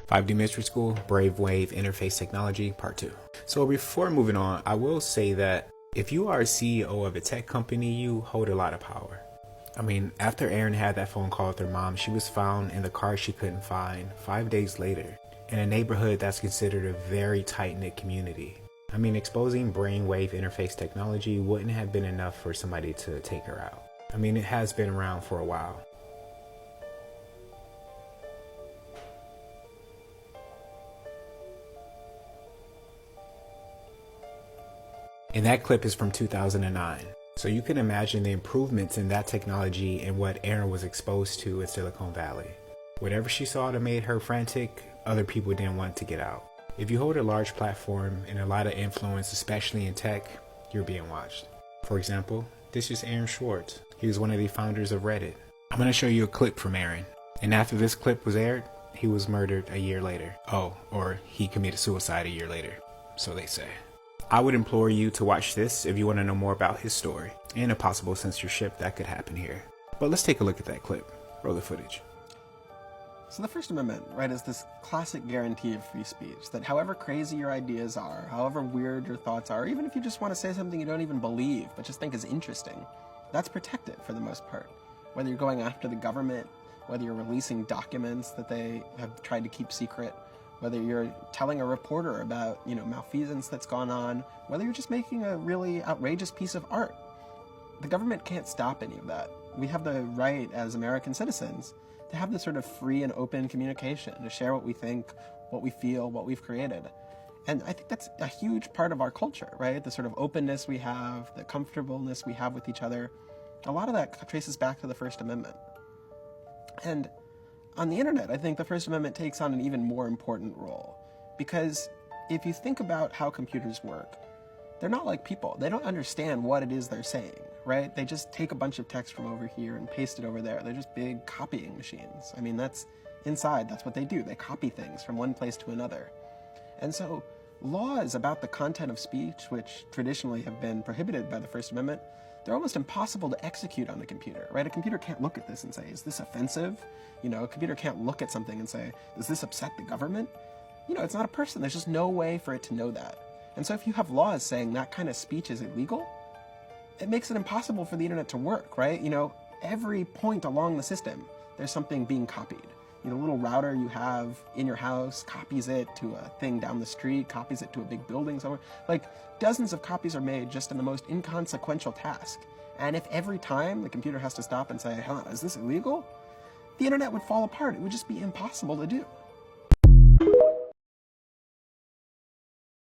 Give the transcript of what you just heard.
5D Mystery School, Brainwave Interface Technology, Part 2. So before moving on, I will say that if you are a CEO of a tech company, you hold a lot of power. I mean, after Erin had that phone call with her mom, she was found in the car she couldn't find 5 days later in a neighborhood that's considered a very tight-knit community. I mean, exposing brainwave interface technology wouldn't have been enough for somebody to take her out. I mean, it has been around for a while. And that clip is from 2009. So you can imagine the improvements in that technology and what Erin was exposed to in Silicon Valley. Whatever she saw that made her frantic, other people didn't want to get out. If you hold a large platform and a lot of influence, especially in tech, you're being watched. For example, this is Aaron Swartz. He was one of the founders of Reddit. I'm going to show you a clip from Aaron. And after this clip was aired, he was murdered a year later. Oh, or he committed suicide a year later, so they say. I would implore you to watch this if you want to know more about his story and a possible censorship that could happen here. But let's take a look at that clip. Roll the footage. So the First Amendment, right, is this classic guarantee of free speech that however crazy your ideas are, however weird your thoughts are, even if you just want to say something you don't even believe but just think is interesting, that's protected for the most part. Whether you're going after the government, whether you're releasing documents that they have tried to keep secret, whether you're telling a reporter about, malfeasance that's gone on, whether you're just making a really outrageous piece of art. The government can't stop any of that. We have the right as American citizens to have this sort of free and open communication, to share what we think, what we feel, what we've created. And I think that's a huge part of our culture, right? The sort of openness we have, the comfortableness we have with each other. A lot of that traces back to the First Amendment. And on the internet, I think the First Amendment takes on an even more important role, because if you think about how computers work, they're not like people. They don't understand what it is they're saying, right? They just take a bunch of text from over here and paste it over there. They're just big copying machines. I mean, that's what they do. They copy things from one place to another. And so laws about the content of speech, which traditionally have been prohibited by the First Amendment, they're almost impossible to execute on a computer, right? A computer can't look at this and say, is this offensive? A computer can't look at something and say, does this upset the government? It's not a person. There's just no way for it to know that. And so if you have laws saying that kind of speech is illegal, it makes it impossible for the internet to work, right? Every point along the system, there's something being copied. The little router you have in your house copies it to a thing down the street, copies it to a big building somewhere. Like, dozens of copies are made just in the most inconsequential task. And if every time the computer has to stop and say, is this illegal? The internet would fall apart. It would just be impossible to do.